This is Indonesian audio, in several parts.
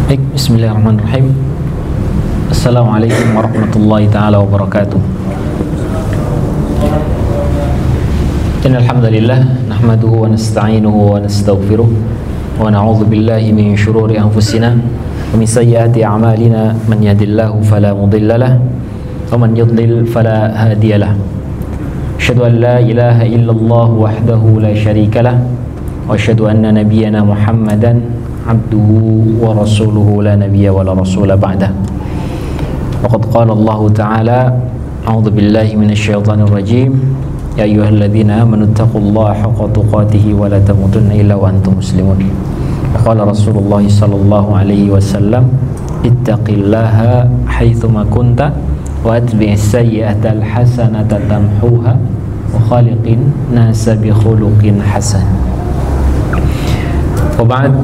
Baik, bismillahirrahmanirrahim. Assalamualaikum warahmatullahi taala wabarakatuh. Innal hamdalillah nahmaduhu wa nasta'inuhu wa nastaghfiruh wa na'udzu billahi min shururi anfusina wa min sayyiati a'malina, man yahdihillahu fala mudilla lahu wa man yudlil fala hadiya lahu. Asyhadu an la ilaha illallah wahdahu la syarika lah wa asyhadu anna nabiyyana Muhammadan abduhu wa rasuluhu la nabiyya wa la rasula ba'dah. Waqad qala Allah ta'ala, a'udzu billahi minasy syaithanir rajim, ya ayyuhalladzina amanu taqullaha haqqa tuqatih wa la tamutunna illa wa antum muslimun. Qala Rasulullah sallallahu alaihi wasallam, ittaqillaha haitsuma kunta wa atbi'is sayyi'atal hasanata tamhuha wa khaliqin nasa bi khuluqin hasan. Wa ba'd,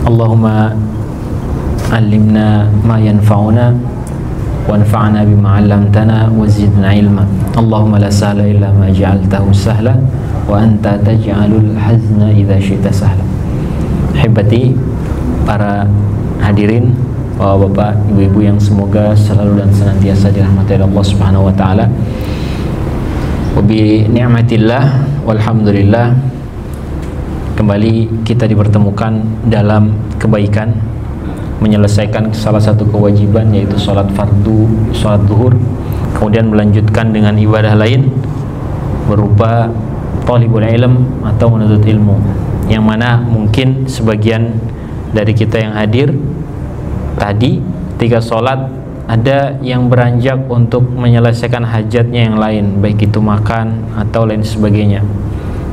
Allahumma allimna ma yanfa'una wanfa'na bima 'allamtana wa zidna ilma. Allahumma la sahla illa ma ja'altahu sahla wa anta taj'alul hazna idza syi'ta sahla. Hibati, para hadirin, bapak-bapak, ibu-ibu yang semoga selalu dan senantiasa dirahmati oleh Allah Subhanahu wa taala. Wa bi ni'matillah walhamdulillah, kembali kita dipertemukan dalam kebaikan, menyelesaikan salah satu kewajiban, yaitu sholat fardu, sholat zuhur, kemudian melanjutkan dengan ibadah lain berupa thalibul ilm atau menuntut ilmu, yang mana mungkin sebagian dari kita yang hadir tadi ketika sholat ada yang beranjak untuk menyelesaikan hajatnya yang lain, baik itu makan atau lain sebagainya,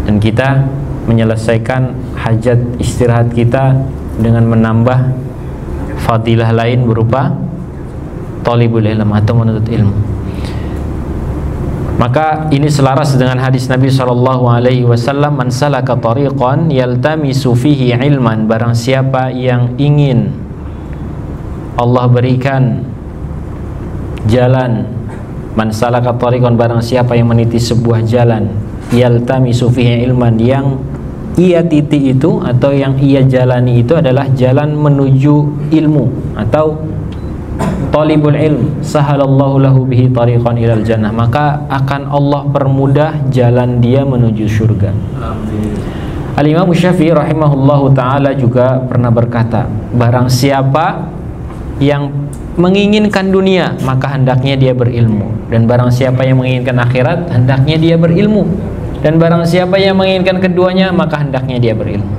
dan kita menyelesaikan hajat istirahat kita dengan menambah fadilah lain berupa thalibul ilm atau menuntut ilmu. Maka ini selaras dengan hadis Nabi SAW, man salaka tariqan yaltamisu fihi ilman, barang siapa yang ingin Allah berikan jalan, man salaka tariqan, barang siapa yang meniti sebuah jalan, yaltamisu fihi ilman, yang ia titi itu atau yang ia jalani itu adalah jalan menuju ilmu atau talibul ilm, sahalallahu lahu bihi tariqan ilal jannah, maka akan Allah permudah jalan dia menuju surga. Al-Imam Syafi'i rahimahullahu ta'ala juga pernah berkata, barang siapa yang menginginkan dunia maka hendaknya dia berilmu, dan barang siapa yang menginginkan akhirat hendaknya dia berilmu, dan barang siapa yang menginginkan keduanya maka hendaknya dia berilmu.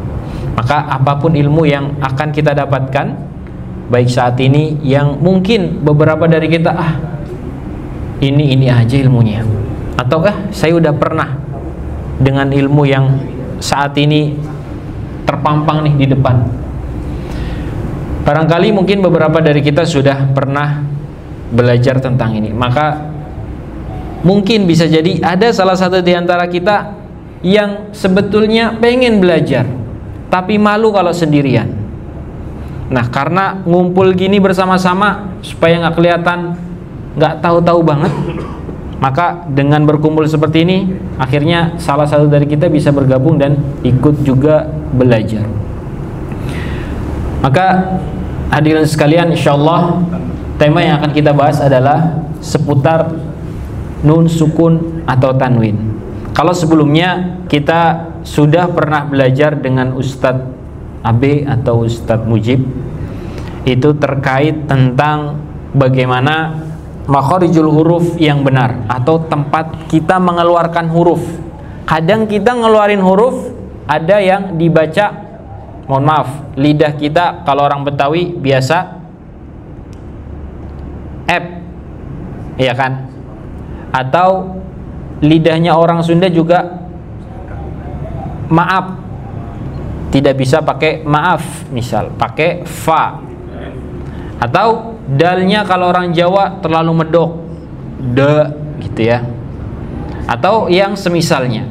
Maka apapun ilmu yang akan kita dapatkan, baik saat ini yang mungkin beberapa dari kita ini aja ilmunya, atau saya udah pernah dengan ilmu yang saat ini terpampang nih di depan. Barangkali mungkin beberapa dari kita sudah pernah belajar tentang ini, maka mungkin bisa jadi ada salah satu di antara kita yang sebetulnya pengen belajar tapi malu kalau sendirian. Nah, karena ngumpul gini bersama-sama supaya nggak kelihatan nggak tahu-tahu banget, maka dengan berkumpul seperti ini akhirnya salah satu dari kita bisa bergabung dan ikut juga belajar. Maka hadirin sekalian, insyaallah tema yang akan kita bahas adalah seputar nun sukun atau tanwin. Kalau sebelumnya kita sudah pernah belajar dengan Ustadz AB atau Ustadz Mujib, itu terkait tentang bagaimana makharijul huruf yang benar atau tempat kita mengeluarkan huruf. Kadang kita ngeluarin huruf ada yang dibaca, mohon maaf, lidah kita kalau orang Betawi biasa iya kan? Atau lidahnya orang Sunda juga maaf, tidak bisa pakai maaf, misal pakai fa. Atau dalnya kalau orang Jawa terlalu medok, de gitu ya, atau yang semisalnya.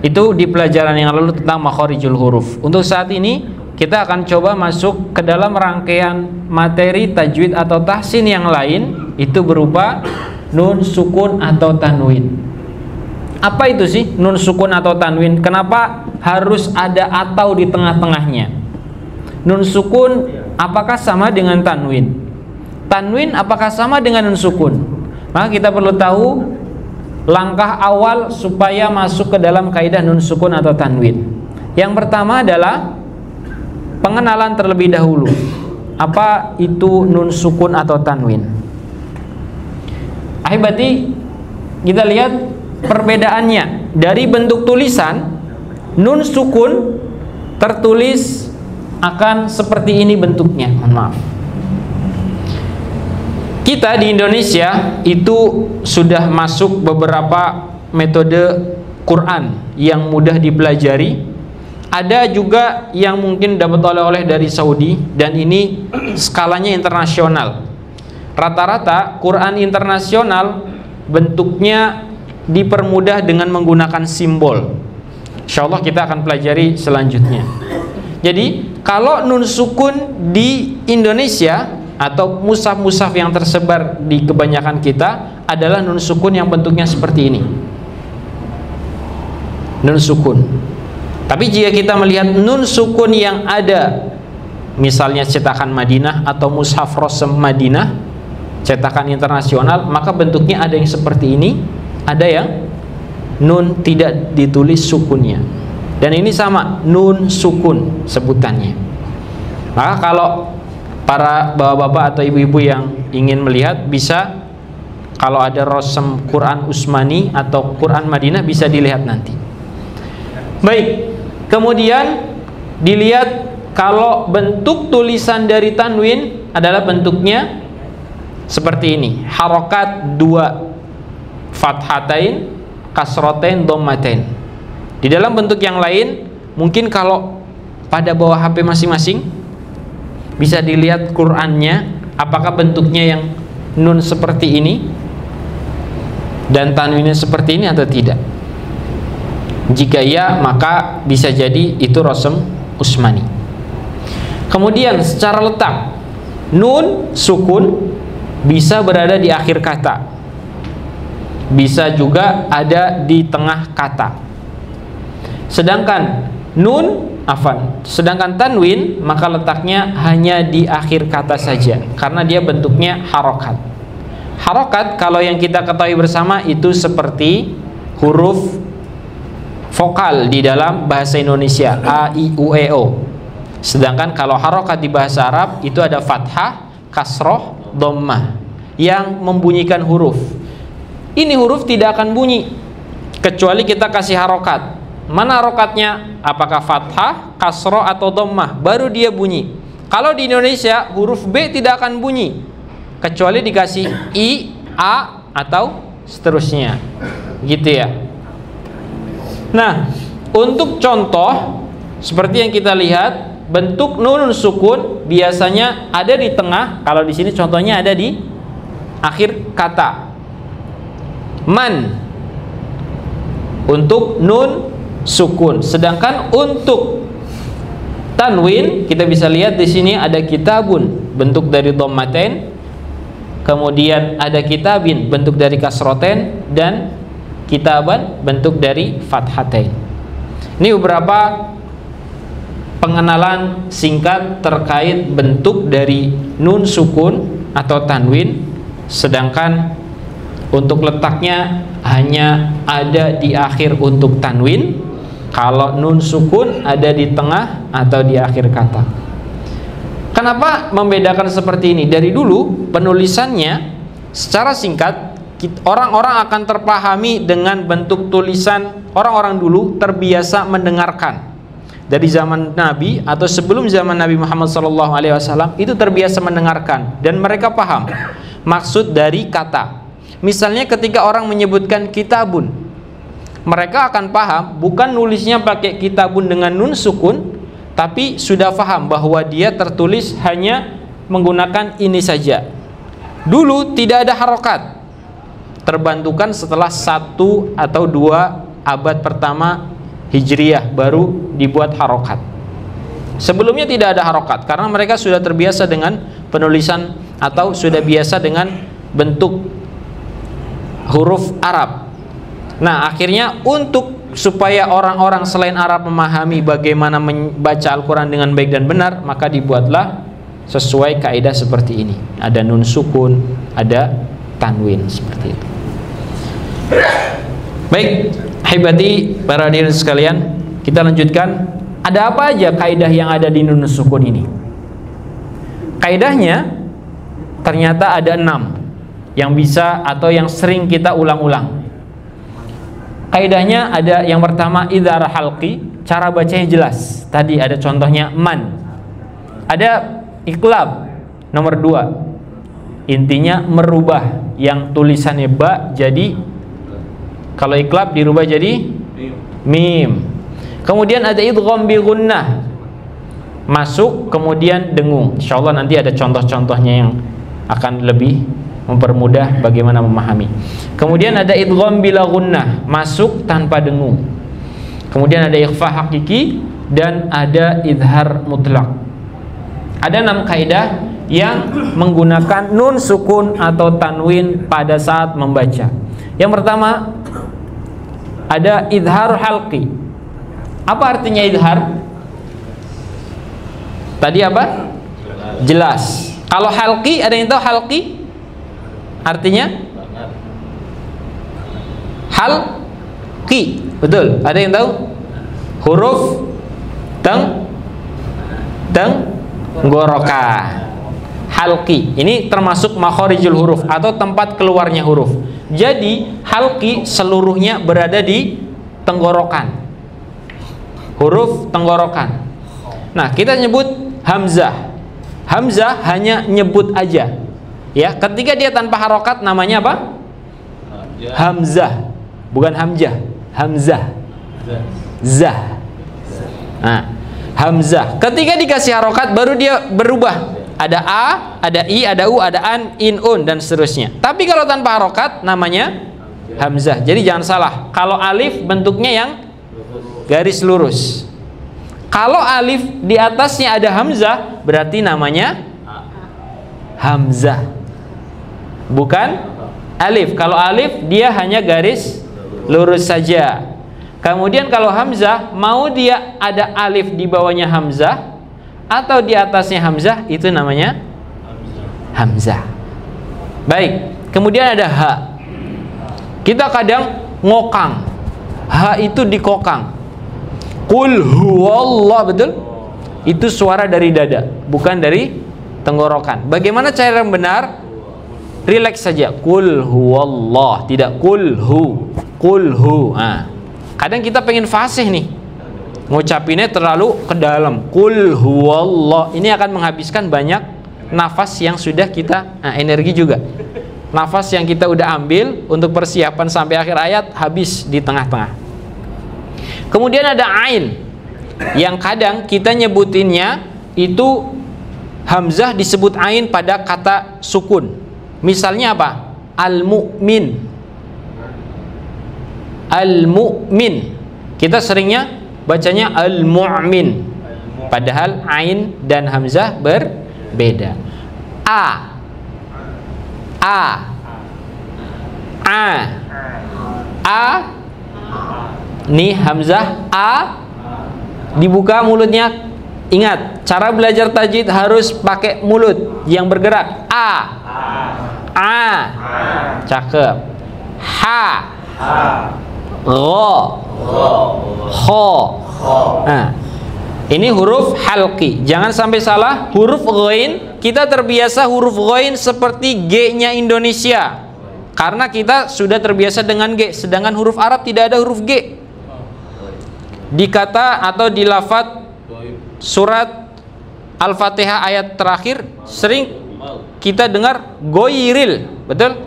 Itu di pelajaran yang lalu tentang makharijul huruf. Untuk saat ini kita akan coba masuk ke dalam rangkaian materi tajwid atau tahsin yang lain, itu berupa nun sukun atau tanwin. Apa itu sih nun sukun atau tanwin? Kenapa harus ada atau di tengah-tengahnya? Nun sukun apakah sama dengan tanwin? Tanwin apakah sama dengan nun sukun? Maka kita perlu tahu langkah awal supaya masuk ke dalam kaidah nun sukun atau tanwin. Yang pertama adalah pengenalan terlebih dahulu. Apa itu nun sukun atau tanwin? Ahibati, kita lihat perbedaannya. Dari bentuk tulisan, nun sukun tertulis akan seperti ini bentuknya. Mohon maaf. Kita di Indonesia itu sudah masuk beberapa metode Quran yang mudah dipelajari. Ada juga yang mungkin dapat oleh-oleh dari Saudi, dan ini skalanya internasional. Rata-rata Quran internasional bentuknya dipermudah dengan menggunakan simbol. Insya Allah kita akan pelajari selanjutnya. Jadi kalau nun sukun di Indonesia atau mushaf-mushaf yang tersebar di kebanyakan kita adalah nun sukun yang bentuknya seperti ini, nun sukun. Tapi jika kita melihat nun sukun yang ada misalnya cetakan Madinah atau mushaf Rosem Madinah, cetakan internasional, maka bentuknya ada yang seperti ini, ada yang nun tidak ditulis sukunnya, dan ini sama, nun sukun sebutannya. Maka kalau para bapak-bapak atau ibu-ibu yang ingin melihat, bisa kalau ada Rosem Quran Utsmani atau Quran Madinah bisa dilihat nanti. Baik, kemudian dilihat kalau bentuk tulisan dari tanwin adalah bentuknya seperti ini, harokat dua, fathatain, kasrotain, dhammatain. Di dalam bentuk yang lain, mungkin kalau pada bawah HP masing-masing bisa dilihat Qur'annya, apakah bentuknya yang nun seperti ini dan tanwinnya seperti ini atau tidak. Jika ya, maka bisa jadi itu Rosem Utsmani. Kemudian secara letak, nun sukun bisa berada di akhir kata, bisa juga ada di tengah kata. Sedangkan sedangkan tanwin maka letaknya hanya di akhir kata saja, karena dia bentuknya harokat. Harokat kalau yang kita ketahui bersama itu seperti huruf vokal di dalam bahasa Indonesia, a, i, u, e, o. Sedangkan kalau harokat di bahasa Arab itu ada fathah, kasroh, dhammah yang membunyikan huruf. Ini huruf tidak akan bunyi kecuali kita kasih harokat. Mana harokatnya? Apakah fathah, kasroh, atau dhammah? Baru dia bunyi. Kalau di Indonesia huruf B tidak akan bunyi kecuali dikasih I, A, atau seterusnya, gitu ya. Nah, untuk contoh seperti yang kita lihat, bentuk nun sukun biasanya ada di tengah. Kalau di sini contohnya ada di akhir kata. Man untuk nun sukun. Sedangkan untuk tanwin kita bisa lihat di sini ada kitabun bentuk dari dhammatain, kemudian ada kitabin bentuk dari kasroten, dan kitaban bentuk dari fathatain. Ini beberapa pengenalan singkat terkait bentuk dari nun sukun atau tanwin. Sedangkan untuk letaknya hanya ada di akhir untuk tanwin. Kalau nun sukun ada di tengah atau di akhir kata. Kenapa membedakan seperti ini? Dari dulu penulisannya secara singkat, orang-orang akan terpahami dengan bentuk tulisan. Orang-orang dulu terbiasa mendengarkan dari zaman Nabi atau sebelum zaman Nabi Muhammad SAW, itu terbiasa mendengarkan dan mereka paham maksud dari kata. Misalnya ketika orang menyebutkan kitabun, mereka akan paham bukan nulisnya pakai kitabun dengan nun sukun, tapi sudah paham bahwa dia tertulis hanya menggunakan ini saja. Dulu tidak ada harokat, terbantukan setelah 1 atau 2 abad pertama Hijriyah baru dibuat harokat. Sebelumnya tidak ada harokat karena mereka sudah terbiasa dengan penulisan atau sudah biasa dengan bentuk huruf Arab. Nah, akhirnya untuk supaya orang-orang selain Arab memahami bagaimana membaca Al-Quran dengan baik dan benar, maka dibuatlah sesuai kaidah seperti ini. Ada nun sukun, ada tanwin seperti itu. Baik, hibati para hadirin sekalian, kita lanjutkan. Ada apa aja kaidah yang ada di nun sukun ini? Kaidahnya ternyata ada 6 yang bisa atau yang sering kita ulang-ulang. Kaidahnya ada yang pertama idhar halqi, cara bacanya jelas. Tadi ada contohnya man. Ada iqlab nomor 2. Intinya merubah yang tulisannya ba jadi, kalau iqlab dirubah jadi mim. Kemudian ada idgham bi gunnah, masuk kemudian dengung. Insyaallah nanti ada contoh-contohnya yang akan lebih mempermudah bagaimana memahami. Kemudian ada idgham bila gunnah, masuk tanpa dengung. Kemudian ada ikhfa hakiki dan ada idhar mutlak. Ada 6 kaidah yang menggunakan nun sukun atau tanwin pada saat membaca. Yang pertama ada idhar halqi. Apa artinya idhar? Tadi apa? Jelas. Kalau halqi, ada yang tahu halqi? Artinya? Halqi. Betul. Ada yang tahu? Huruf tenggorokan. Halqi. Ini termasuk makharijul huruf atau tempat keluarnya huruf. Jadi halqi seluruhnya berada di tenggorokan. Huruf tenggorokan. Nah, kita nyebut hamzah. Hamzah hanya nyebut aja. Ya, ketika dia tanpa harokat namanya apa? Hamzah. Bukan hamzah, hamzah. Zah. Nah, hamzah. Ketika dikasih harokat baru dia berubah. Ada a, ada i, ada u, ada an, in, un dan seterusnya. Tapi kalau tanpa harokat namanya hamzah. Jadi jangan salah. Kalau alif bentuknya yang garis lurus. Kalau alif di atasnya ada hamzah, berarti namanya hamzah, bukan alif. Kalau alif dia hanya garis lurus saja. Kemudian kalau hamzah, mau dia ada alif di bawahnya hamzah atau di atasnya hamzah, itu namanya hamzah. Baik. Kemudian ada ha. Kita kadang ngokang. Ha itu dikokang. Qul huwallah, betul? Itu suara dari dada, bukan dari tenggorokan. Bagaimana cara yang benar? Relax saja. Qul huwallah, tidak qul hu. Qul hu. Nah, kadang kita pengen fasih nih, ngucapinnya terlalu ke dalam. Qul huwallah. Ini akan menghabiskan banyak nafas yang sudah kita, energi juga. Nafas yang kita udah ambil untuk persiapan sampai akhir ayat habis di tengah-tengah. Kemudian ada ain, yang kadang kita nyebutinnya itu hamzah disebut ain pada kata sukun. Misalnya apa? Al-mu'min. Al-mu'min. Kita seringnya bacanya al-mu'min. Padahal ain dan hamzah berbeda. A. A. A. A. Nih hamzah a, dibuka mulutnya. Ingat, cara belajar tajwid harus pakai mulut yang bergerak. A. A. Cakep. Ha. Gho. Kho. Nah, ini huruf halqi. Jangan sampai salah. Huruf ghain, kita terbiasa huruf ghain seperti G-nya Indonesia. Karena kita sudah terbiasa dengan G. Sedangkan huruf Arab tidak ada huruf G. Di kata atau di lafadz surat Al-Fatihah ayat terakhir sering kita dengar goiril, betul?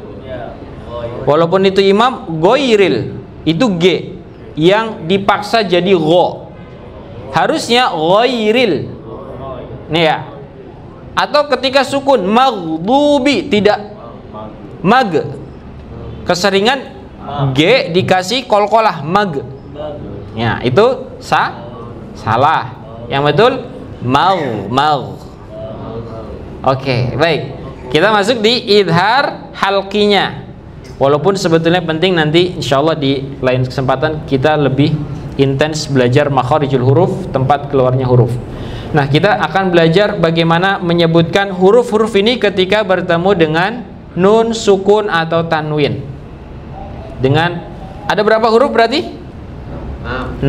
Walaupun itu imam, goiril itu G yang dipaksa jadi go. Harusnya goiril. Nih ya. Atau ketika sukun maghdubi, tidak mag. Keseringan G dikasih kolkolah mag. Ya, itu salah. Yang betul mau. Oke, baik. Kita masuk di idhar halqinya. Walaupun sebetulnya penting, nanti insyaallah di lain kesempatan kita lebih intens belajar makharijul huruf, tempat keluarnya huruf. Nah, kita akan belajar bagaimana menyebutkan huruf-huruf ini ketika bertemu dengan nun, sukun, atau tanwin. Dengan ada berapa huruf berarti? 6.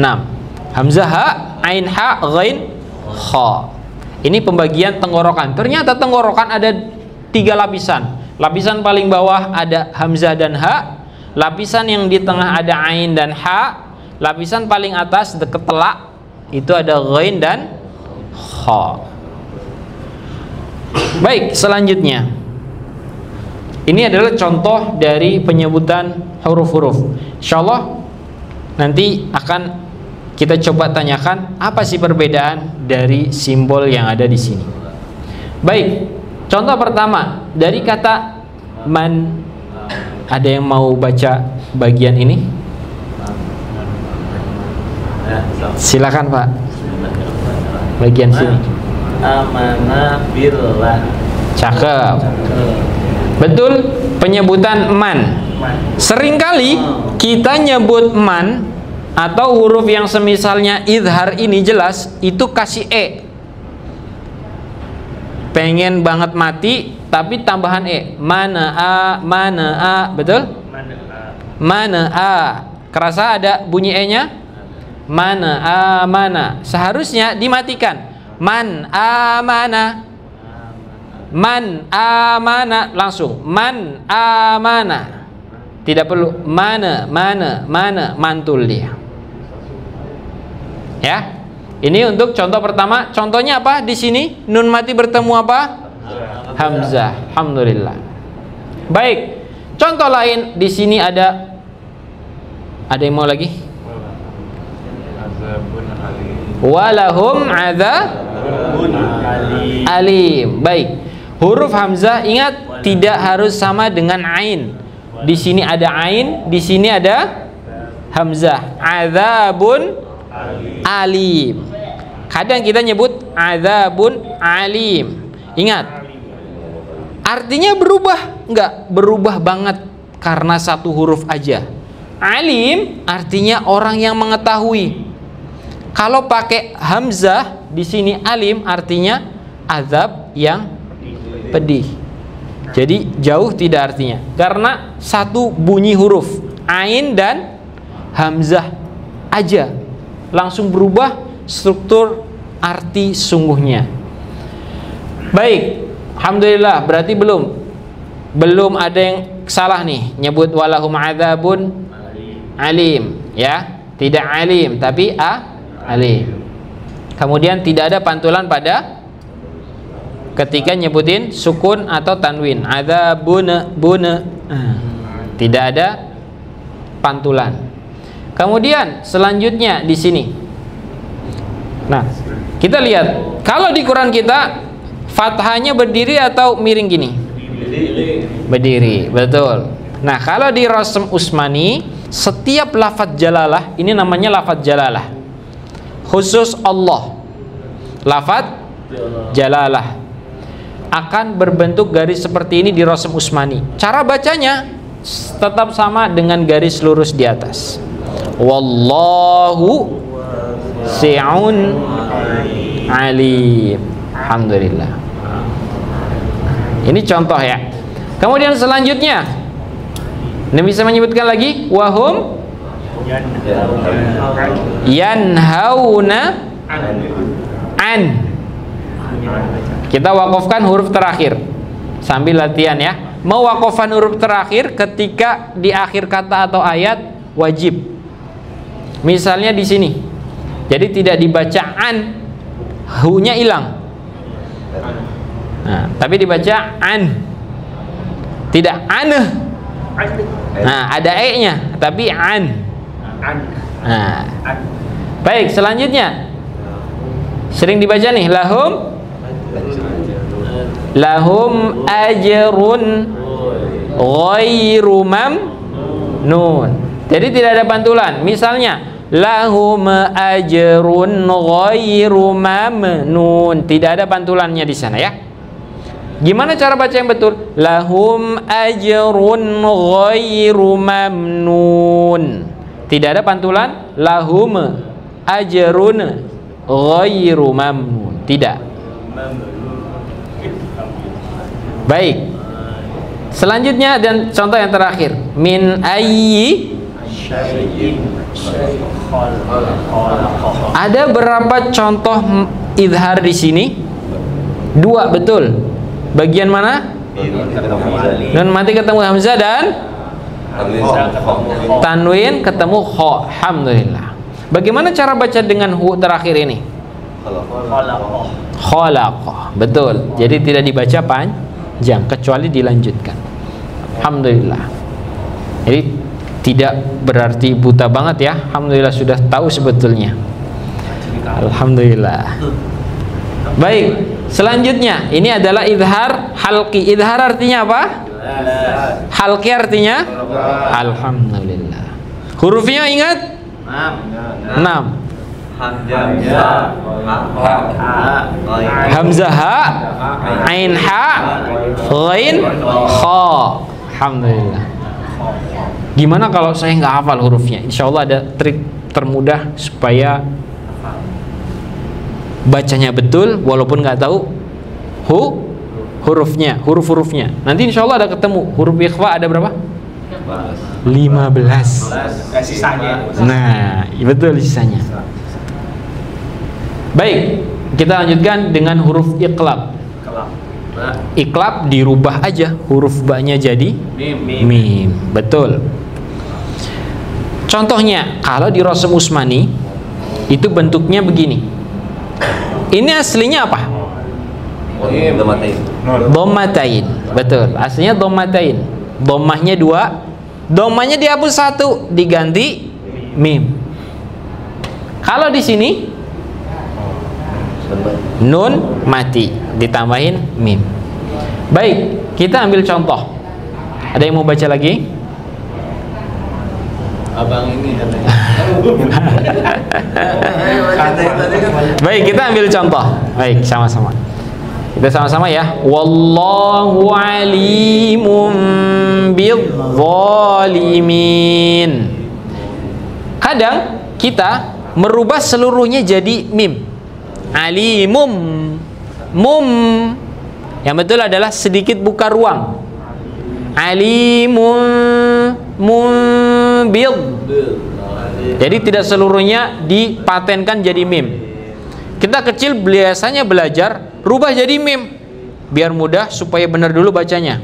Hamzah, ha, ain, ha, ghain, kha. Ini pembagian tenggorokan. Ternyata tenggorokan ada 3 lapisan. Lapisan paling bawah ada hamzah dan ha. Lapisan yang di tengah ada ain dan ha. Lapisan paling atas dekat telak itu ada ghain dan kha. Baik, selanjutnya. Ini adalah contoh dari penyebutan huruf-huruf. Insyaallah nanti akan kita coba tanyakan apa sih perbedaan dari simbol yang ada di sini. Baik, contoh pertama dari kata man. Ada yang mau baca bagian ini? Silakan Pak. Bagian sini. Amanah billah. Cakep. Betul, penyebutan man. Seringkali kita nyebut man atau huruf yang semisalnya idhar ini jelas itu kasih e. Pengen banget mati tapi tambahan e. Mana a, betul? Mana a. Kerasa ada bunyi e-nya? Mana. Seharusnya dimatikan. Man amana. Man amana, langsung man amana. Tidak perlu mana, mantul dia. Ya. Ini untuk contoh pertama. Contohnya apa? Di sini nun mati bertemu apa? Hamzah. Alhamdulillah. Baik. Contoh lain di sini ada yang mau lagi? Walahum adzabun alim. Baik. Huruf hamzah ingat tidak harus sama dengan ain. Di sini ada ain, di sini ada hamzah. Adzabun alim. Kadang kita nyebut adzabun alim. Ingat. Artinya berubah? Enggak, berubah banget karena satu huruf aja. Alim artinya orang yang mengetahui. Kalau pakai hamzah di sini alim artinya azab yang pedih. Jadi jauh tidak artinya. Karena satu bunyi huruf ain dan hamzah aja langsung berubah struktur arti sungguhnya. Baik, alhamdulillah berarti belum ada yang salah nih nyebut walahum adzabun alim ya. Tidak alim tapi alim. Kemudian tidak ada pantulan pada ketika nyebutin sukun atau tanwin. Adzabun tidak ada pantulan. Kemudian selanjutnya di sini. Nah, kita lihat kalau di Quran kita fathahnya berdiri atau miring gini? Berdiri, betul. Nah, kalau di Rasm Usmani setiap lafadz jalalah ini namanya lafadz jalalah. Khusus Allah. Lafadz jalalah akan berbentuk garis seperti ini di Rasm Usmani. Cara bacanya tetap sama dengan garis lurus di atas. Wallahu si'un alim. Alhamdulillah. Ini contoh ya. Kemudian selanjutnya Nabi bisa menyebutkan lagi wahum yanhauna an. Kita wakafkan huruf terakhir sambil latihan ya. Mewakafkan huruf terakhir ketika di akhir kata atau ayat wajib. Misalnya di sini. Jadi tidak dibaca an, hu-nya hilang. Nah, tapi dibaca an. Tidak aneh. Nah, ada e-nya, tapi an. Nah. Baik, selanjutnya. Sering dibaca nih, lahum ajrun ghairu mamnun. Jadi tidak ada pantulan. Misalnya lahum ajrun ghairu mamnun. Tidak ada pantulannya di sana ya. Gimana cara baca yang betul? Lahum ajrun ghairu mamnun. Tidak ada pantulan. Lahum ajrun ghairu mamnun. Tidak. Baik. Selanjutnya dan contoh yang terakhir, min ayyi. Ada berapa contoh idhar di sini? 2, betul. Bagian mana? Nun mati ketemu hamzah dan tanwin ketemu kha. Alhamdulillah. Bagaimana cara baca dengan hu terakhir ini? Khalaqa. Betul. Jadi tidak dibaca panjang kecuali dilanjutkan. Alhamdulillah. Jadi tidak berarti buta banget ya. Alhamdulillah sudah tahu sebetulnya. Alhamdulillah. Baik, selanjutnya ini adalah idhar halqi. Idhar artinya apa? Halqi artinya? Alhamdulillah. Hurufnya ingat? 6. Hamzah ha, ain ha, ghain kha. Alhamdulillah. Gimana kalau saya nggak hafal hurufnya? Insya Allah ada trik termudah supaya bacanya betul walaupun nggak tahu hurufnya, huruf-hurufnya. Nanti insya Allah ada ketemu. Huruf ikhfa ada berapa? 15. Sisanya. Nah, betul sisanya. Baik, kita lanjutkan dengan huruf iqlab. Iqlab dirubah aja huruf ba-nya jadi mim. Betul. Contohnya, kalau di Rasm Usmani itu bentuknya begini. Ini aslinya apa? Dhammatain. Betul. Aslinya dhammatain. Dhammahnya 2. Dhammahnya dihapus 1, diganti mim. Kalau di sini nun mati ditambahin mim. Baik, kita ambil contoh. Ada yang mau baca lagi? Abang ini katanya. Baik, kita ambil contoh. Baik, sama-sama. Kita sama-sama ya. Wallahu alimun bidzalimin. Kadang kita merubah seluruhnya jadi mim. Alimum. Mum. Yang betul adalah sedikit buka ruang. Alimun mubid. Jadi tidak seluruhnya dipatenkan jadi mim. Kita kecil biasanya belajar rubah jadi mim biar mudah supaya benar dulu bacanya.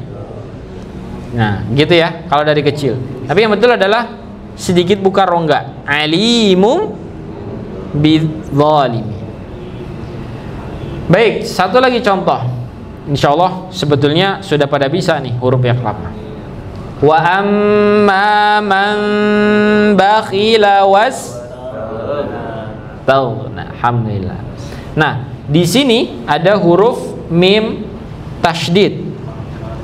Nah, gitu ya kalau dari kecil. Tapi yang betul adalah sedikit buka rongga. Alimum bidzalimin. Baik, satu lagi contoh. Insya Allah sebetulnya sudah pada bisa nih huruf iqlab. Wa amma man bakhila was taghna. Alhamdulillah. Nah, di sini ada huruf mim tasydid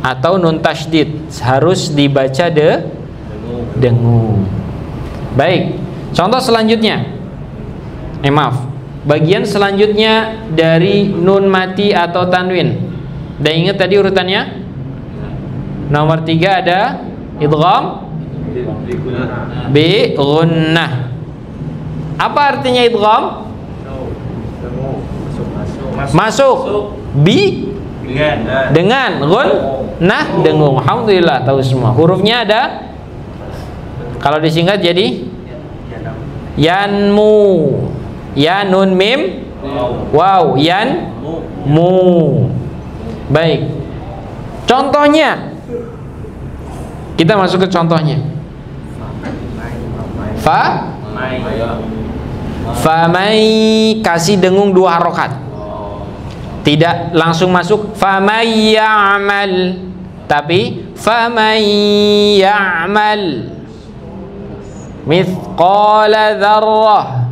atau nun tasydid, harus dibaca dengung. Baik, contoh selanjutnya. Maaf. Bagian selanjutnya dari nun mati atau tanwin. Dan ingat tadi urutannya? Nomor 3 ada idgham bi gunnah. Apa artinya idgham? Masuk. Bi dengan gunnah dengung. Alhamdulillah tahu semua. Hurufnya ada. Kalau disingkat jadi yanmu. Ya nun mim waw yan mu. Baik. Contohnya kita masuk ke contohnya. Famai kasih dengung 2 harokat. Tidak langsung masuk famai ya'mal, tapi famai ya'mal mithqala dzarrah.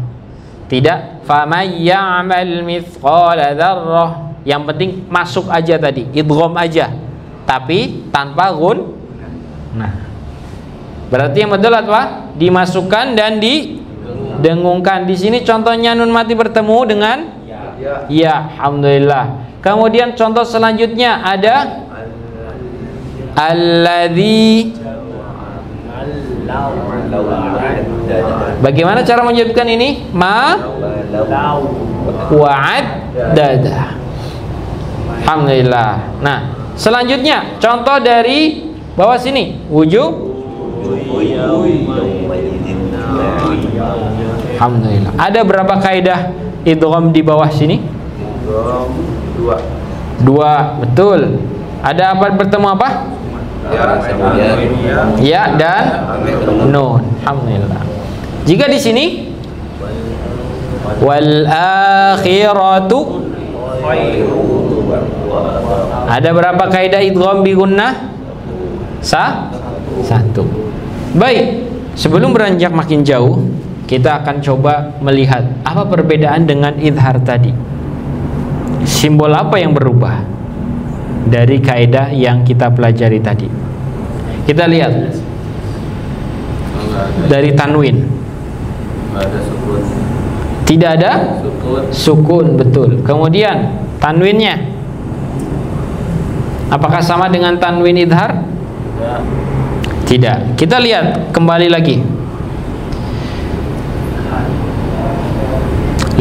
Tidak famay ya'mal mithqala dzarrah. Yang penting masuk aja tadi, idgham aja. Tapi tanpa gun. Nah. Berarti yang betul apa? Dimasukkan dan didengungkan. Di sini contohnya nun mati bertemu dengan ya, alhamdulillah. Kemudian contoh selanjutnya ada alladzi Bagaimana cara menjawabkan ini? Ma wa'addada. Alhamdulillah. Nah, selanjutnya contoh dari bawah sini. Alhamdulillah. Ada berapa kaidah idgham di bawah sini? Dua, betul. Ada apa bertemu apa? Ya dan nun. Alhamdulillah. Jika di sini wal akhiratu, ada berapa kaidah idgham bi gunnah? Satu. Baik, sebelum beranjak makin jauh, kita akan coba melihat apa perbedaan dengan idhar tadi. Simbol apa yang berubah dari kaidah yang kita pelajari tadi? Kita lihat dari tanwin. Tidak ada sukun, betul. Kemudian tanwinnya, apakah sama dengan tanwin idhar? Tidak. Kita lihat kembali lagi.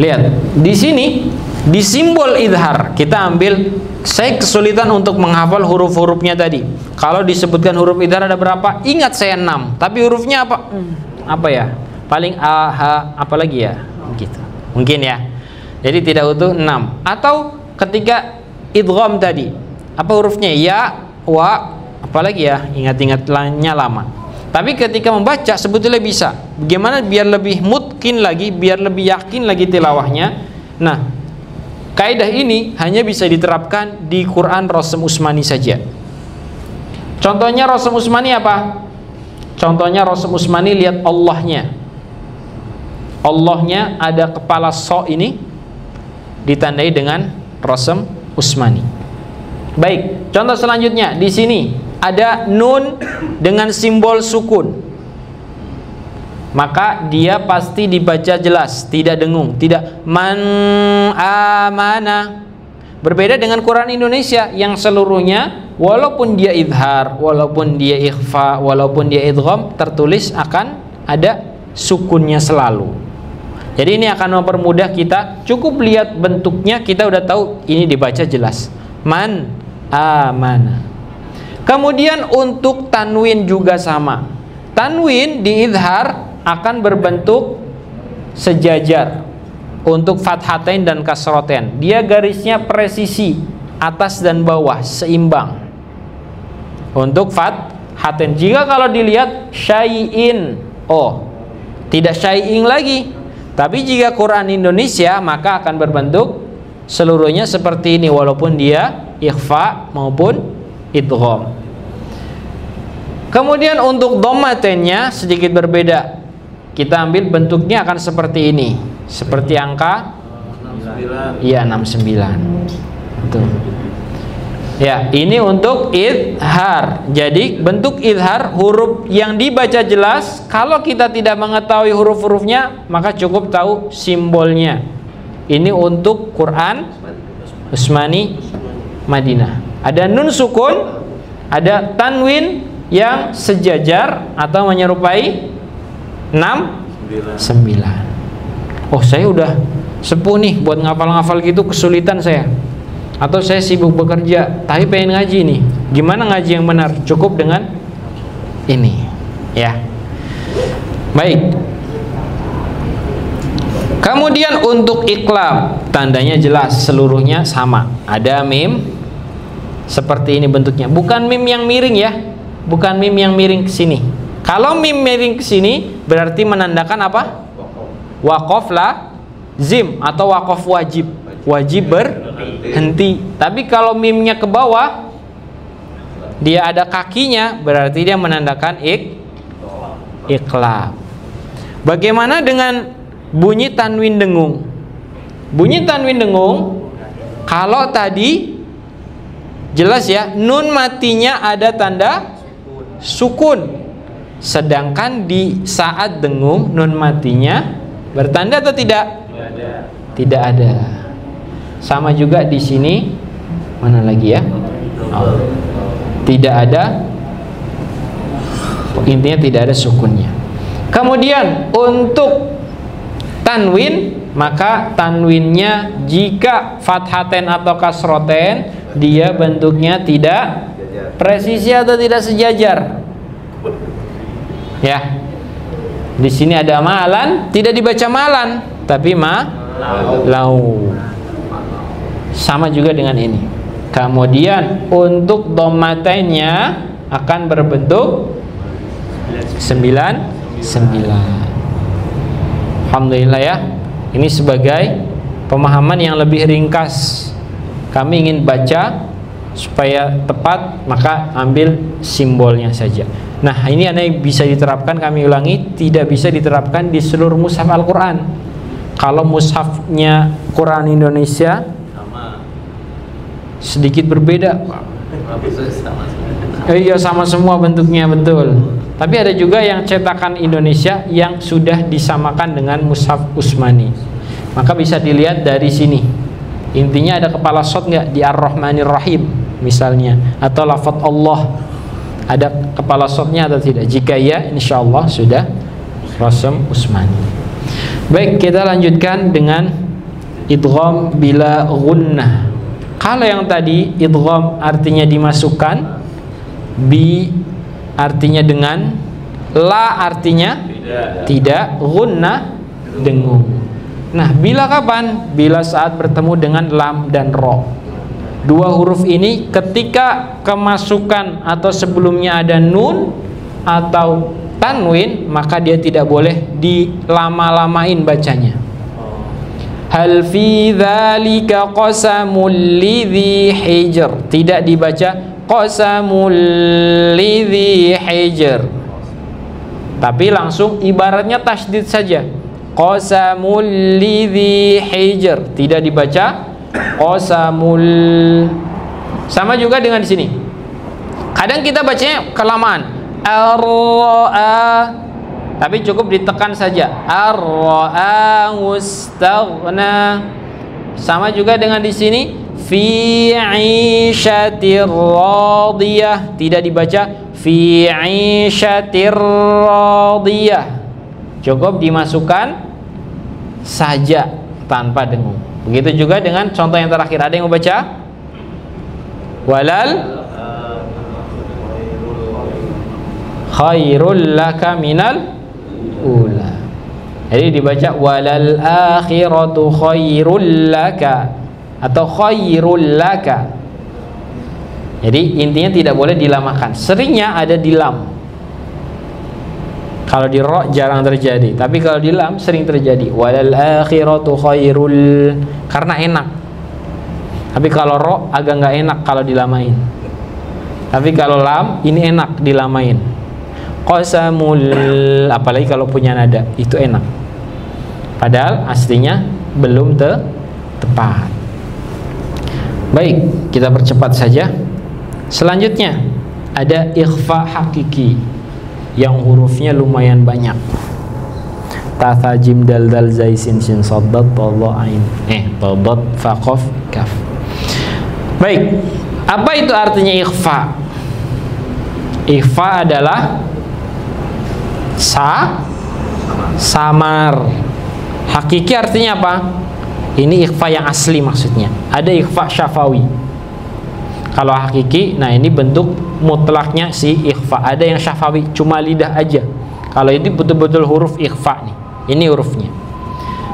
Lihat di sini, di simbol idhar kita ambil. Saya kesulitan untuk menghafal huruf-hurufnya tadi. Kalau disebutkan huruf idhar ada berapa? Ingat saya 6. Tapi hurufnya apa? Apa ya? Paling a, h, apa lagi ya? Gitu. Mungkin ya. Jadi tidak utuh 6. Atau ketika idgham tadi, apa hurufnya? Ya, wa, apa lagi ya? Ingat-ingatnya lama. Tapi ketika membaca sebetulnya bisa. Bagaimana biar lebih mungkin lagi, biar lebih yakin lagi tilawahnya? Nah, kaidah ini hanya bisa diterapkan di Quran Rasm Utsmani saja. Contohnya Rasm Utsmani apa? Contohnya Rasm Utsmani, lihat Allahnya. Allahnya ada kepala so ini ditandai dengan Rasm Utsmani. Baik, contoh selanjutnya di sini ada nun dengan simbol sukun. Maka dia pasti dibaca jelas, tidak dengung, tidak man amana. Berbeda dengan Quran Indonesia yang seluruhnya walaupun dia idhar, walaupun dia ikhfa, walaupun dia idgham, tertulis akan ada sukunnya selalu. Jadi ini akan mempermudah kita. Cukup lihat bentuknya kita udah tahu ini dibaca jelas. Man amana. Kemudian untuk tanwin juga sama. Tanwin di idhar akan berbentuk sejajar. Untuk fathatain dan kasroten, dia garisnya presisi, atas dan bawah seimbang. Untuk fathatain, jika kalau dilihat syai'in, oh tidak syai'in lagi. Tapi jika Quran Indonesia maka akan berbentuk seluruhnya seperti ini, walaupun dia ikhfa maupun idgham. Kemudian untuk dhammatennya sedikit berbeda. Kita ambil bentuknya akan seperti ini, seperti angka 69. Iya, 69. Betul. Ya, ini untuk idhar. Jadi bentuk idhar, huruf yang dibaca jelas. Kalau kita tidak mengetahui huruf-hurufnya, maka cukup tahu simbolnya. Ini untuk Quran Utsmani Madinah. Ada nun sukun, ada tanwin yang sejajar atau menyerupai 9. Oh, saya udah sepuh nih buat ngafal-ngafal gitu, kesulitan saya. Atau saya sibuk bekerja tapi pengen ngaji nih. Gimana ngaji yang benar? Cukup dengan ini, ya. Baik. Kemudian untuk iqlab, tandanya jelas, seluruhnya sama. Ada mim seperti ini bentuknya. Bukan mim yang miring ya. Bukan mim yang miring ke sini. Kalau mim miring ke sini berarti menandakan apa? Waqaf lazim atau waqaf wajib. Wajib berhenti. Tapi kalau mimnya ke bawah, dia ada kakinya, berarti dia menandakan iqlab. Bagaimana dengan bunyi tanwin dengung? Bunyi tanwin dengung, kalau tadi jelas ya, nun matinya ada tanda sukun. Sedangkan di saat dengung nun matinya bertanda atau tidak? Tidak ada. Sama juga di sini, mana lagi ya? Oh, tidak ada. Intinya tidak ada sukunnya. Kemudian untuk tanwin, maka tanwinnya jika fathaten atau kasroten, dia bentuknya tidak presisi atau tidak sejajar. Ya, di sini ada malan, tidak dibaca malan, tapi lau. Sama juga dengan ini. Kemudian untuk dhammatennya akan berbentuk 9. Alhamdulillah ya. Ini sebagai pemahaman yang lebih ringkas. Kami ingin baca supaya tepat, maka ambil simbolnya saja. Nah, ini ada yang bisa diterapkan, kami ulangi, tidak bisa diterapkan di seluruh mushaf Al-Quran. Kalau mushafnya Quran Indonesia sedikit berbeda. Iya, sama semua bentuknya, betul. Tapi ada juga yang cetakan Indonesia yang sudah disamakan dengan mushaf Utsmani. Maka bisa dilihat dari sini. Intinya ada kepala shad nggak di Ar-Rahmanir Rahim misalnya, atau lafaz Allah ada kepala shadnya atau tidak. Jika ya, insya Allah sudah rasam Utsmani. Baik, kita lanjutkan dengan idgham bila gunnah. Kalau yang tadi idgham artinya dimasukkan, bi artinya dengan, la artinya tidak, gunnah dengung. Nah, bila kapan? Bila saat bertemu dengan lam dan ro. Dua huruf ini ketika kemasukan atau sebelumnya ada nun atau tanwin, maka dia tidak boleh dilama-lamain bacanya. Hal fi dzalika qasamul lidzi hijr, tidak dibaca qasamul lidzi hijr, tapi langsung ibaratnya tasydid saja, qasamul lidzi hijr, tidak dibaca qasamul. Sama juga dengan di sini. Kadang kita bacanya kelamaan, ar-ra'a, tapi cukup ditekan saja, ar-ra'a mustaghna. Sama juga dengan di sini, fi 'ishatir radiyah, tidak dibaca fi 'ishatir radiyah, cukup dimasukkan saja tanpa dengung. Begitu juga dengan contoh yang terakhir. Ada yang mau baca? Walal khairul laka minal ula. Jadi dibaca walal akhiratu khairul laka atau khairul laka. Jadi intinya tidak boleh dilamakan. Seringnya ada di lam. Kalau di ro jarang terjadi, tapi kalau di lam sering terjadi. Walal akhiratu khairul, karena enak. Tapi kalau ro agak nggak enak kalau dilamain. Tapi kalau lam ini enak dilamain. Qasamul, apalagi kalau punya nada, itu enak. Padahal aslinya belum tepat. Baik, kita percepat saja. Selanjutnya ada ikhfa hakiki yang hurufnya lumayan banyak. Ta, tha, jim, dal, dal, zai, sin, shin, sad, dad, ta, dha, ain, ta, dad, fa, qaf, kaf. Baik, apa itu artinya ikhfa? Ikhfa adalah samar. Hakiki artinya apa? Ini ikhfa yang asli maksudnya. Ada ikhfa syafawi. Kalau hakiki, nah ini bentuk mutlaknya si ikhfa. Ada yang syafawi, cuma lidah aja. Kalau ini betul-betul huruf ikhfa nih. Ini hurufnya.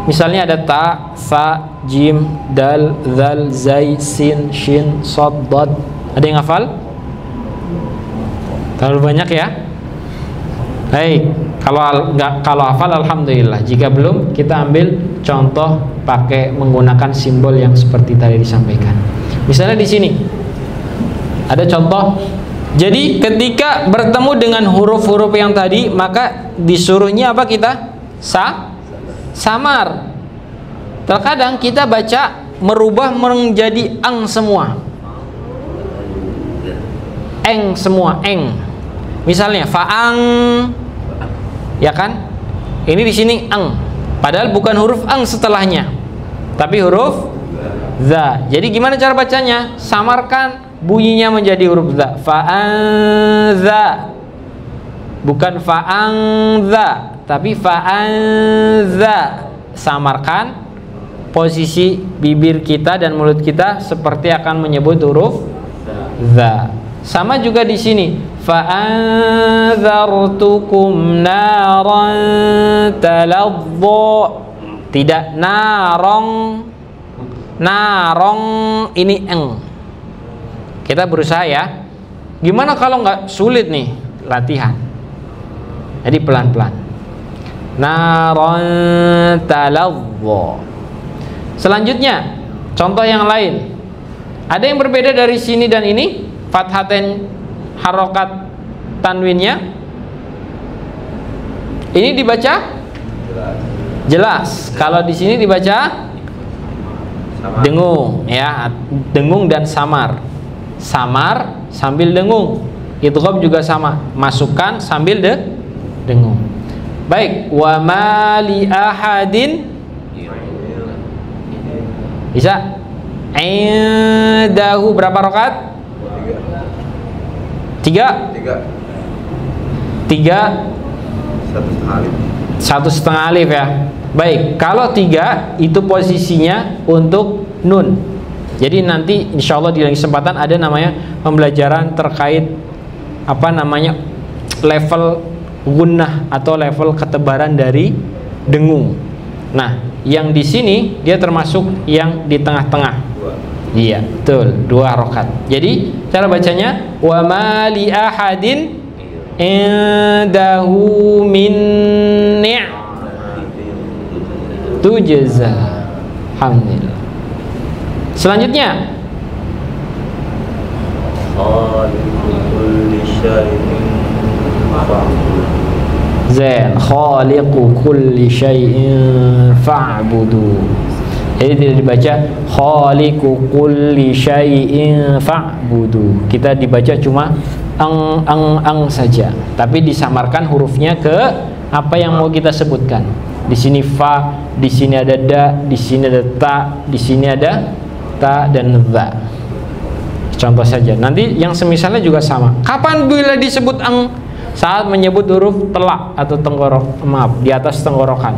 Misalnya ada ta, fa, jim, dal, zal, zai, sin, shin, sad, dad. Ada yang hafal? Terlalu banyak ya? Baik, kalau hafal alhamdulillah. Jika belum, kita ambil contoh pakai menggunakan simbol yang seperti tadi disampaikan. Misalnya di sini ada contoh. Jadi ketika bertemu dengan huruf-huruf yang tadi, maka disuruhnya apa kita? Samar. Terkadang kita baca merubah menjadi ang semua. Eng semua, eng. Misalnya faang, ya kan? Ini di sini ang. Padahal bukan huruf ang setelahnya, tapi huruf za. Jadi gimana cara bacanya? Samarkan bunyinya menjadi huruf za. Fa'anza, bukan fa'angza. tapi fa'anza, samarkan posisi bibir kita dan mulut kita seperti akan menyebut huruf za. Sama juga di sini, fa'anzartukum naran taladza, tidak narong, narong ini eng. Kita berusaha ya. Gimana kalau nggak sulit nih latihan? Jadi pelan-pelan. Naran taladza. Selanjutnya, contoh yang lain. Ada yang berbeda dari sini dan ini? Fathatain harokat tanwinnya. Ini dibaca jelas. Kalau di sini dibaca dengung, ya, dengung dan samar. Samar sambil dengung. Idgham juga sama, masukkan sambil dengung. Baik, wa ma li ahadin, bisa. Indahu berapa rakaat? 3. 1,5 alif ya. Baik, kalau 3 itu posisinya untuk nun. Jadi nanti insya Allah di lain kesempatan ada namanya pembelajaran terkait apa namanya level gunnah atau level ketebaran dari dengung. Nah, yang di sini dia termasuk yang di tengah-tengah. Iya, betul, 2 rakaat. Jadi cara bacanya wa ma li ahadin indahu min tujza. Alhamdulillah. Selanjutnya Zain khaliqu kulli syai'in fa'budu. Jadi tidak dibaca khaliqu kulli syai'in fa'budu. Kita dibaca cuma ang saja, tapi disamarkan hurufnya ke apa yang mau kita sebutkan. Di sini fa, di sini ada da, di sini ada ta, di sini ada ta dan za. Contoh saja. Nanti yang semisalnya juga sama. Kapan bila disebut ang? Saat menyebut huruf telak atau tenggorok, maaf, di atas tenggorokan.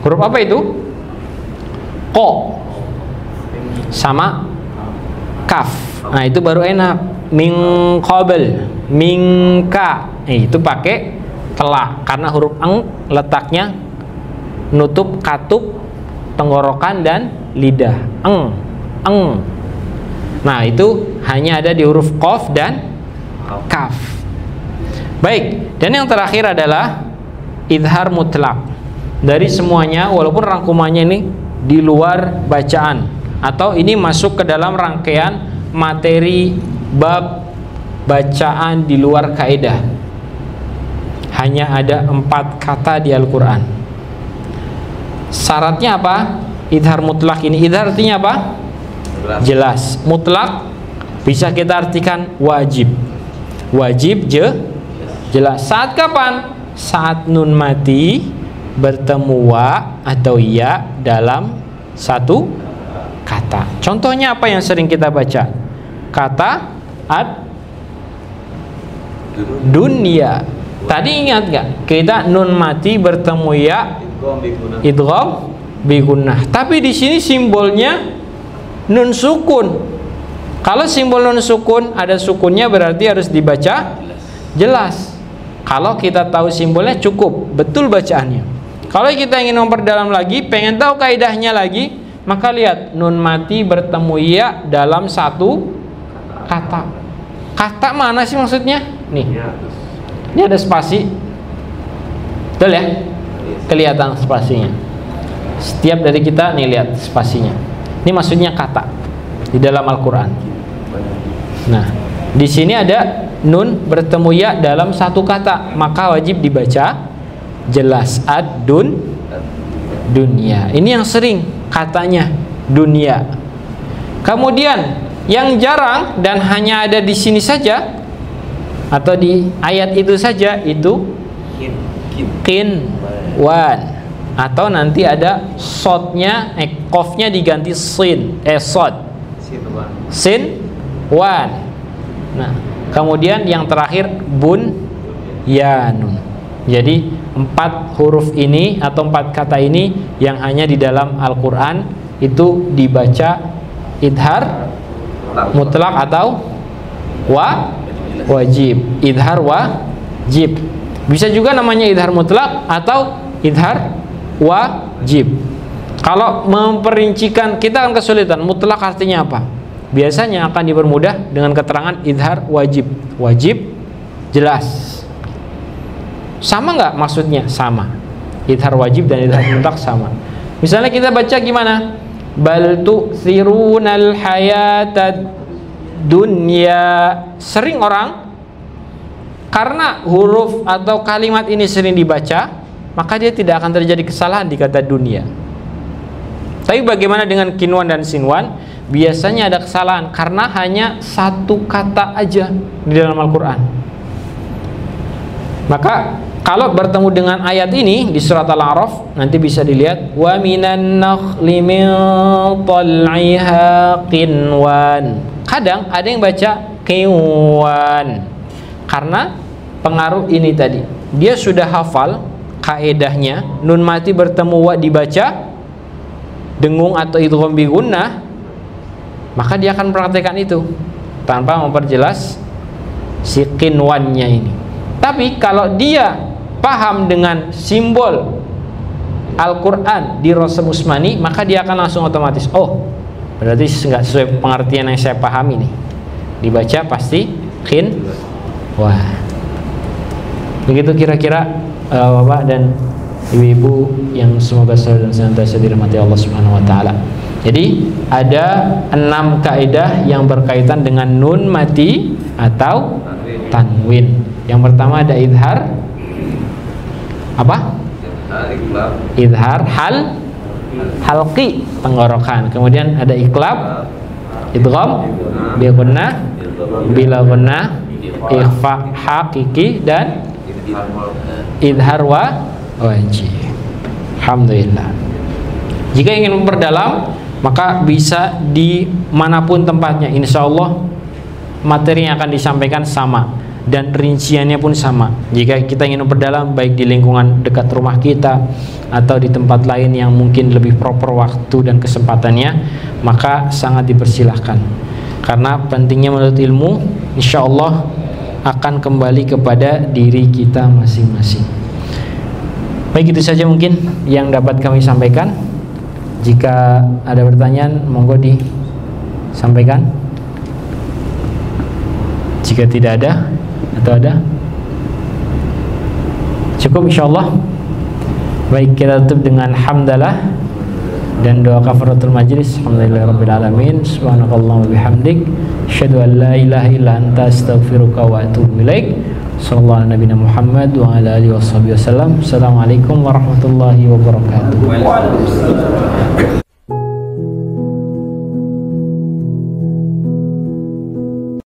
Huruf apa itu? Ko sama kaf. Nah, itu baru enak. Min qabl, minka. Itu pakai telak karena huruf ang letaknya nutup katup tenggorokan dan lidah. Eng. Nah, itu hanya ada di huruf qaf dan kaf. Baik, dan yang terakhir adalah idhar mutlak. Dari semuanya, walaupun rangkumannya ini di luar bacaan atau ini masuk ke dalam rangkaian materi bab bacaan di luar kaidah. Hanya ada 4 kata di Al-Quran. Syaratnya apa? Idhar mutlak ini. Idhar artinya apa? Jelas. Mutlak bisa kita artikan wajib. Wajib jelas. Saat kapan? Saat nun mati bertemu wa atau ya dalam satu kata. Contohnya apa yang sering kita baca? Kata dunia. Tadi ingat gak? Kita nun mati bertemu ya idgham bi gunnah. Tapi di sini simbolnya nun sukun. Kalau simbol nun sukun ada sukunnya berarti harus dibaca jelas. Kalau kita tahu simbolnya cukup, betul bacaannya. Kalau kita ingin memperdalam lagi, pengen tahu kaidahnya lagi, maka lihat nun mati bertemu ya dalam satu kata. Kata mana sih maksudnya? Nih. Ini ada spasi. Betul ya? Kelihatan spasinya. Setiap dari kita nih lihat spasinya. Ini maksudnya kata di dalam Al-Qur'an. Nah, di sini ada nun bertemu ya dalam satu kata, maka wajib dibaca jelas dunia. Ini yang sering katanya dunia. Kemudian yang jarang dan hanya ada di sini saja atau di ayat itu saja itu kin wan, atau nanti ada sodnya, qafnya diganti sod sin wan. Nah, kemudian yang terakhir bun yanun. Jadi 4 huruf ini atau 4 kata ini yang hanya di dalam Al-Quran itu dibaca idhar mutlak atau wajib. Idhar wajib. Bisa juga namanya idhar mutlak atau idhar wajib. Kalau memperincikan, kita akan kesulitan. Mutlak artinya apa? Biasanya akan dipermudah dengan keterangan idhar wajib. Wajib jelas. Sama nggak maksudnya? Sama. Idhar wajib dan idhar mutlak sama. Misalnya kita baca gimana? Bal tu'thirunal hayatad dunya. Sering orang karena huruf atau kalimat ini sering dibaca, maka dia tidak akan terjadi kesalahan di kata dunia. Tapi bagaimana dengan kinwan dan sinwan? Biasanya ada kesalahan karena hanya satu kata aja di dalam Al-Quran. Maka kalau bertemu dengan ayat ini di surat Al-A'raf, nanti bisa dilihat wa minan nakhli min tal'iha qinwan. Kadang ada yang baca qinwan karena pengaruh ini tadi. Dia sudah hafal kaedahnya, nun mati bertemu wa dibaca dengung atau idgham bi gunnah, maka dia akan praktekkan itu tanpa memperjelas si qinwannya ini. Tapi kalau dia paham dengan simbol Al-Quran di Rasam Usmani, maka dia akan langsung otomatis, oh berarti nggak sesuai pengertian yang saya pahami nih. Dibaca pasti qin. Wah, begitu kira-kira bapak dan ibu-ibu yang semoga selalu dan senantiasa dirahmati Allah Subhanahu wa taala. Jadi ada 6 kaidah yang berkaitan dengan nun mati atau tanwin. Yang pertama ada idhar apa? Idhar halqi, tenggorokan. Kemudian ada iqlab, idgham bi gunnah, bila gunnah, ikhfa hakiki, dan idhar wajib. Alhamdulillah. Jika ingin memperdalam, maka bisa di manapun tempatnya. Insya Allah materi yang akan disampaikan sama dan rinciannya pun sama. Jika kita ingin memperdalam, baik di lingkungan dekat rumah kita atau di tempat lain yang mungkin lebih proper waktu dan kesempatannya, maka sangat dipersilahkan. Karena pentingnya menuntut ilmu, insya Allah akan kembali kepada diri kita masing-masing. Baik, itu saja mungkin yang dapat kami sampaikan. Jika ada pertanyaan, monggo disampaikan. Jika tidak ada, atau ada? Cukup insyaallah. Baik, kita tutup dengan hamdalah dan doa kafaratul majlis. Alhamdulillahirabbil alamin. Subhanakallahumma bihamdik, asyhadu an la ilaha illa anta, astaghfiruka wa atubu ilaik. Sallallahu ala nabiyina Muhammad wa ala alihi washabihi wasallam. Assalamualaikum warahmatullahi wabarakatuh.